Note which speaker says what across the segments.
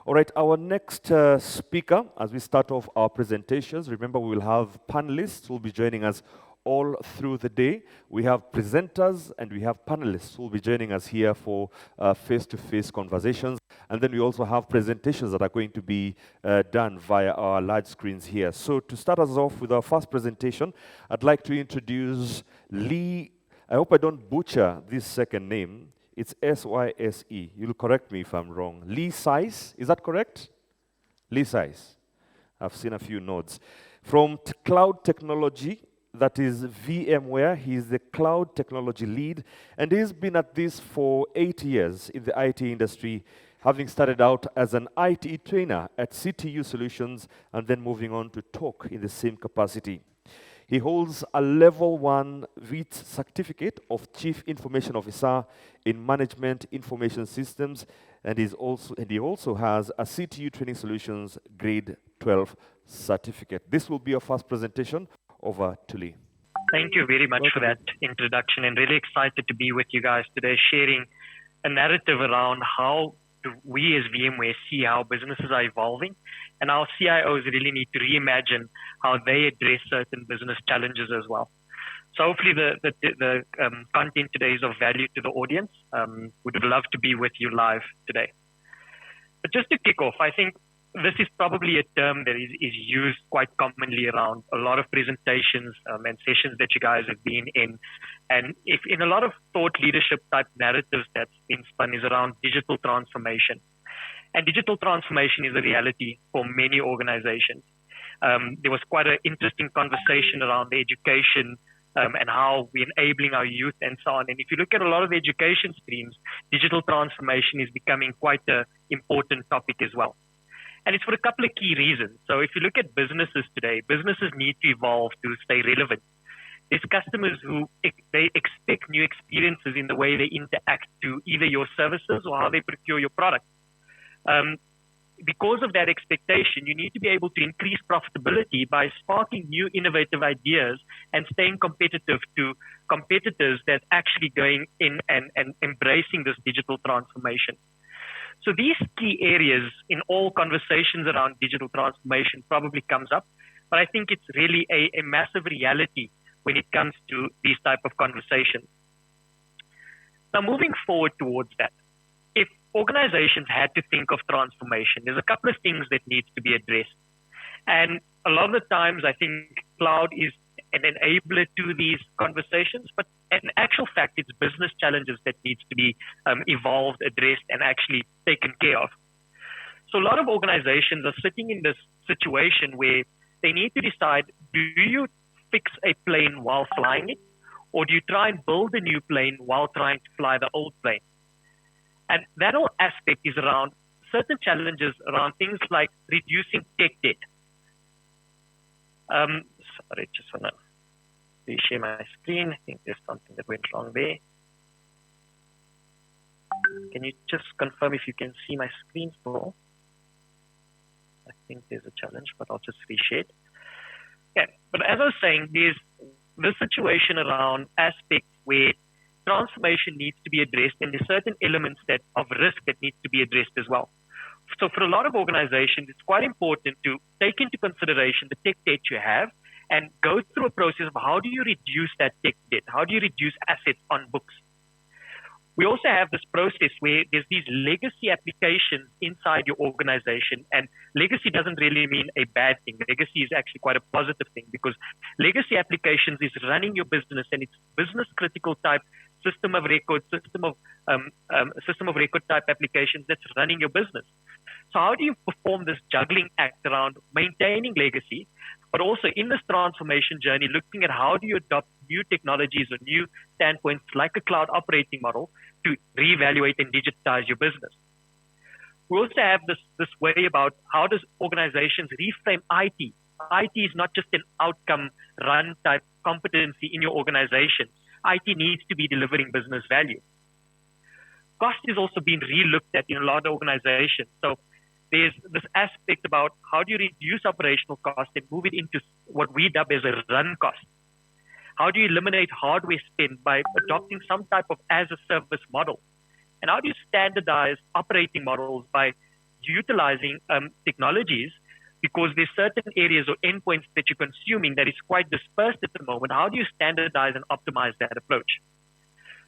Speaker 1: All right, our next speaker, as we start off our presentations, remember we will have panelists who will be joining us all through the day. We have presenters and we have panelists who will be joining us here for face-to-face conversations. And then we also have presentations that are going to be done via our large screens here. So to start us off with our first presentation, I'd like to introduce Lee. I hope I don't butcher this second name. It's S-Y-S-E. You'll correct me if I'm wrong. Syse, is that correct? Syse. I've seen a few nods. From cloud technology, that is VMware. He's the cloud technology lead, and he's been at this for 8 years in the IT industry, having started out as an IT trainer at CTU Solutions and then moving on to Talk in the same capacity. He holds a level 1 VIT certificate of Chief Information Officer in Management Information Systems, and he also has a CTU Training Solutions Grade 12 certificate. This will be our first presentation. Over to Lee.
Speaker 2: Thank you very much for that introduction, and really excited to be with you guys today, sharing a narrative around how we as VMware see how businesses are evolving, and our CIOs really need to reimagine how they address certain business challenges as well. So hopefully the content today is of value to the audience. Would love to be with you live today. But just to kick off, I think this is probably a term that is used quite commonly around a lot of presentations and sessions that you guys have been in. And if in a lot of thought leadership type narratives that's been spun is around digital transformation. And digital transformation is a reality for many organizations. There was quite an interesting conversation around the education and how we're enabling our youth and so on. And if you look at a lot of the education streams, digital transformation is becoming quite an important topic as well. And it's for a couple of key reasons. So if you look at businesses today, businesses need to evolve to stay relevant. There's customers who they expect new experiences in the way they interact to either your services or how they procure your product. Because of that expectation, you need to be able to increase profitability by sparking new innovative ideas and staying competitive to competitors that's actually going in and embracing this digital transformation. So these key areas in all conversations around digital transformation probably comes up, but I think it's really a massive reality when it comes to these type of conversations. Now, moving forward towards that, if organizations had to think of transformation, there's a couple of things that needs to be addressed. And a lot of the times, I think cloud is an enabler to these conversations, but in actual fact, it's business challenges that needs to be evolved, addressed, and actually taken care of. So a lot of organizations are sitting in this situation where they need to decide, do you fix a plane while flying it, or do you try and build a new plane while trying to fly the old plane? And that whole aspect is around certain challenges around things like reducing tech debt. Sorry, just want to share my screen. I think there's something that went wrong there. Can you just confirm if you can see my screen still? I think there's a challenge, but I'll just reshare it. Yeah, but as I was saying, there's this situation around aspects where transformation needs to be addressed, and there's certain elements that of risk that needs to be addressed as well. So for a lot of organizations, it's quite important to take into consideration the tech debt you have and go through a process of how do you reduce that tech debt? How do you reduce assets on books? We also have this process where there's these legacy applications inside your organization, and legacy doesn't really mean a bad thing. Legacy is actually quite a positive thing because legacy applications is running your business, and it's business critical type system of record type applications that's running your business. So how do you perform this juggling act around maintaining legacy, but also in this transformation journey, looking at how do you adopt new technologies or new standpoints like a cloud operating model to reevaluate and digitize your business? We also have this way about how does organizations reframe IT. IT is not just an outcome run type competency in your organization. IT needs to be delivering business value. Cost is also being re-looked at in a lot of organizations. So there's this aspect about how do you reduce operational cost and move it into what we dub as a run cost. How do you eliminate hardware spend by adopting some type of as-a-service model? And how do you standardize operating models by utilizing technologies, because there's certain areas or endpoints that you're consuming that is quite dispersed at the moment. How do you standardize and optimize that approach?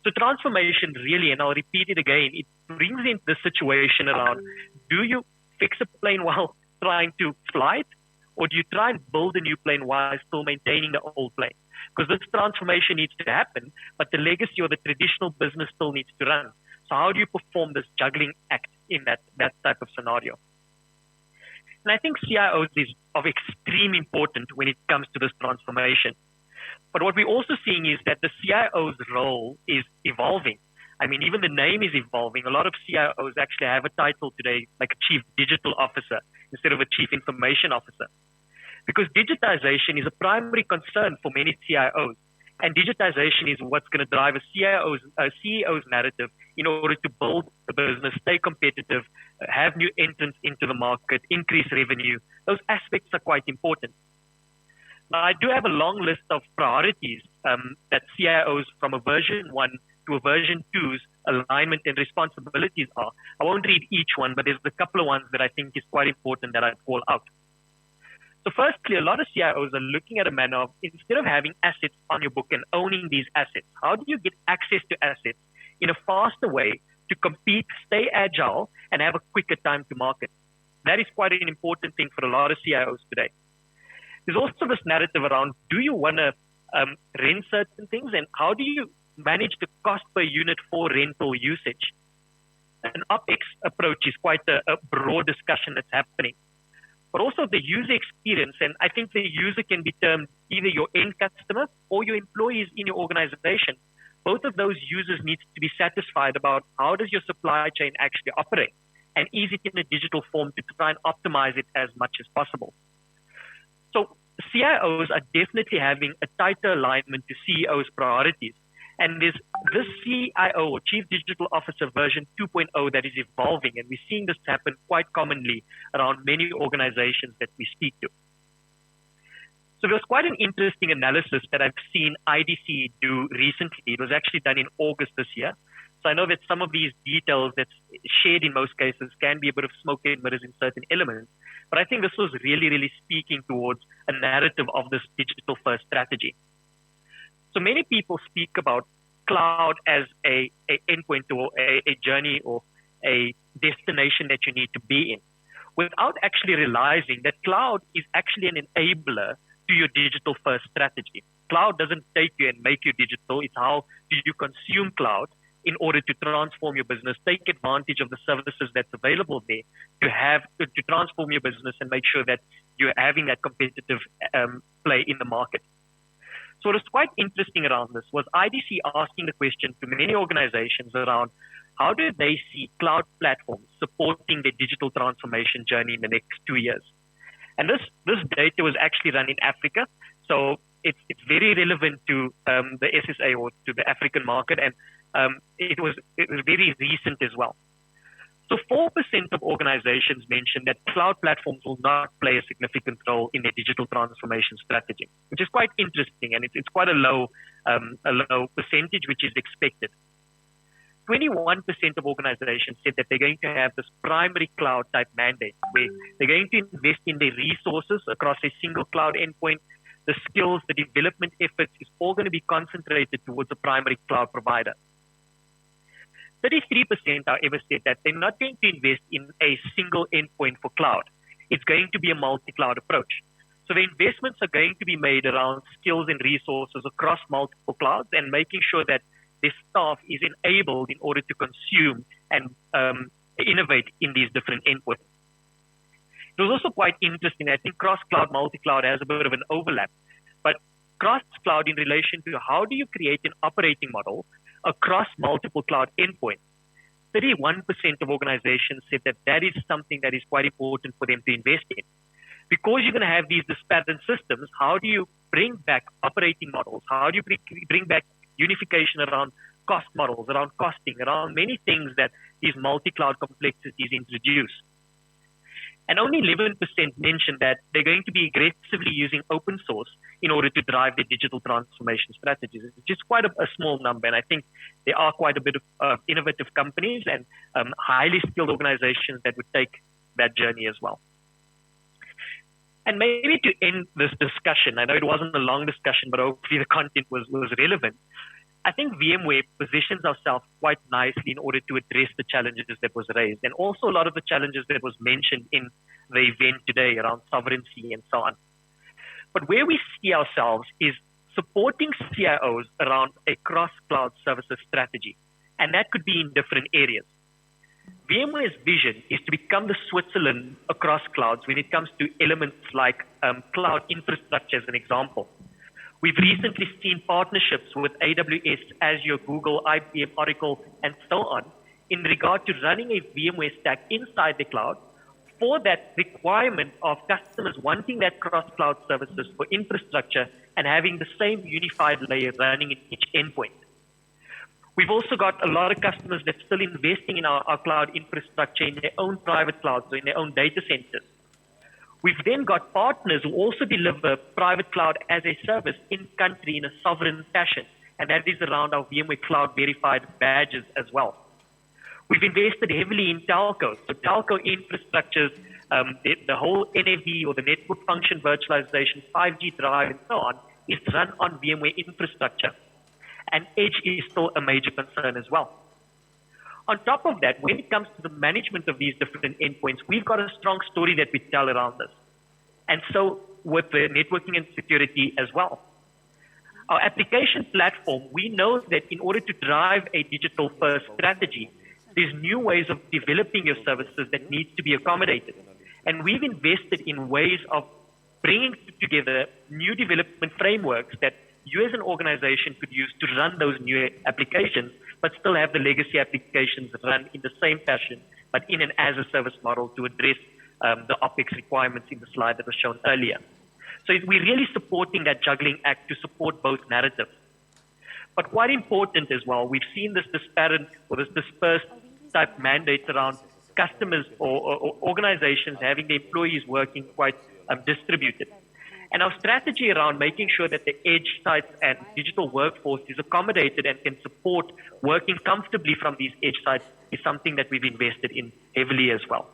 Speaker 2: So transformation really, and I'll repeat it again, it brings in the situation around, do you fix a plane while trying to fly it? Or do you try and build a new plane while still maintaining the old plane? Because this transformation needs to happen, but the legacy or the traditional business still needs to run. So how do you perform this juggling act in that type of scenario? And I think CIOs is of extreme importance when it comes to this transformation. But what we're also seeing is that the CIO's role is evolving. I mean, even the name is evolving. A lot of CIOs actually have a title today, like a chief digital officer instead of a chief information officer. Because digitization is a primary concern for many CIOs. And digitization is what's going to drive a CEO's narrative in order to build the business, stay competitive, have new entrants into the market, increase revenue. Those aspects are quite important. Now, I do have a long list of priorities that CIOs from a version 1 to a version 2's alignment and responsibilities are. I won't read each one, but there's a couple of ones that I think is quite important that I'd call out. So firstly, a lot of CIOs are looking at a manner of, instead of having assets on your book and owning these assets, how do you get access to assets in a faster way to compete, stay agile, and have a quicker time to market? That is quite an important thing for a lot of CIOs today. There's also this narrative around, do you want to rent certain things, and how do you manage the cost per unit for rental usage? An OpEx approach is quite a broad discussion that's happening. But also the user experience, and I think the user can be termed either your end customer or your employees in your organization. Both of those users need to be satisfied about how does your supply chain actually operate, and is it in a digital form to try and optimize it as much as possible. So CIOs are definitely having a tighter alignment to CEOs' priorities. And there's this CIO or Chief Digital Officer version 2.0 that is evolving, and we're seeing this happen quite commonly around many organizations that we speak to. So there was quite an interesting analysis that I've seen IDC do recently. It was actually done in August this year. So I know that some of these details that's shared in most cases can be a bit of smoke and mirrors in certain elements. But I think this was really, really speaking towards a narrative of this digital first strategy. So many people speak about cloud as a endpoint or a journey or a destination that you need to be in, without actually realizing that cloud is actually an enabler to your digital first strategy. Cloud doesn't take you and make you digital. It's how do you consume cloud in order to transform your business, take advantage of the services that's available there to transform your business and make sure that you're having that competitive play in the market. So what was quite interesting around this was IDC asking the question to many organizations around how do they see cloud platforms supporting their digital transformation journey in the next 2 years. And this data was actually run in Africa. So it's very relevant to the SSA or to the African market. And it was very recent as well. So 4% of organizations mentioned that cloud platforms will not play a significant role in their digital transformation strategy, which is quite interesting, and it's quite a low percentage, which is expected. 21% of organizations said that they're going to have this primary cloud type mandate, where they're going to invest in their resources across a single cloud endpoint. The skills, the development efforts is all going to be concentrated towards a primary cloud provider. 33%, however, said that they're not going to invest in a single endpoint for cloud. It's going to be a multi-cloud approach. So the investments are going to be made around skills and resources across multiple clouds and making sure that their staff is enabled in order to consume and innovate in these different endpoints. It was also quite interesting. I think cross-cloud, multi-cloud has a bit of an overlap. But cross-cloud in relation to how do you create an operating model across multiple cloud endpoints. 31% of organizations said that is something that is quite important for them to invest in. Because you're going to have these disparate systems, how do you bring back operating models? How do you bring back unification around cost models, around costing, around many things that these multi-cloud complexities introduce? And only 11% mentioned that they're going to be aggressively using open source in order to drive their digital transformation strategies. It's just quite a small number. And I think there are quite a bit of innovative companies and highly skilled organizations that would take that journey as well. And maybe to end this discussion, I know it wasn't a long discussion, but hopefully the content was relevant. I think VMware positions ourselves quite nicely in order to address the challenges that was raised, and also a lot of the challenges that was mentioned in the event today around sovereignty and so on. But where we see ourselves is supporting CIOs around a cross-cloud services strategy, and that could be in different areas. VMware's vision is to become the Switzerland across clouds when it comes to elements like cloud infrastructure, as an example. We've recently seen partnerships with AWS, Azure, Google, IBM, Oracle, and so on in regard to running a VMware stack inside the cloud for that requirement of customers wanting that cross-cloud services for infrastructure and having the same unified layer running in each endpoint. We've also got a lot of customers that are still investing in our cloud infrastructure in their own private clouds or in their own data centers. We've then got partners who also deliver private cloud as a service in country in a sovereign fashion, and that is around our VMware Cloud Verified badges as well. We've invested heavily in telcos. So telco infrastructures, the whole NAV or the network function virtualization, 5G drive, and so on, is run on VMware infrastructure. And edge is still a major concern as well. On top of that, when it comes to the management of these different endpoints, we've got a strong story that we tell around this. And so with the networking and security as well. Our application platform, we know that in order to drive a digital first strategy, there's new ways of developing your services that needs to be accommodated. And we've invested in ways of bringing together new development frameworks that you as an organization could use to run those new applications, but still have the legacy applications run in the same fashion, but in an as-a-service model to address the OpEx requirements in the slide that was shown earlier. So we're really supporting that juggling act to support both narratives. But quite important as well, we've seen this disparate or this dispersed type mandates around customers or organizations having the employees working quite distributed. And our strategy around making sure that the edge sites and digital workforce is accommodated and can support working comfortably from these edge sites is something that we've invested in heavily as well.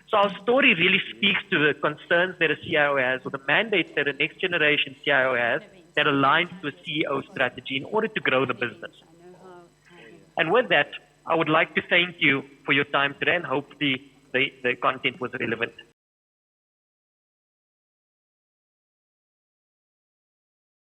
Speaker 2: So our story really speaks to the concerns that a CIO has or the mandates that a next generation CIO has that aligns to a CEO strategy in order to grow the business. And with that, I would like to thank you for your time today and hopefully the content was relevant.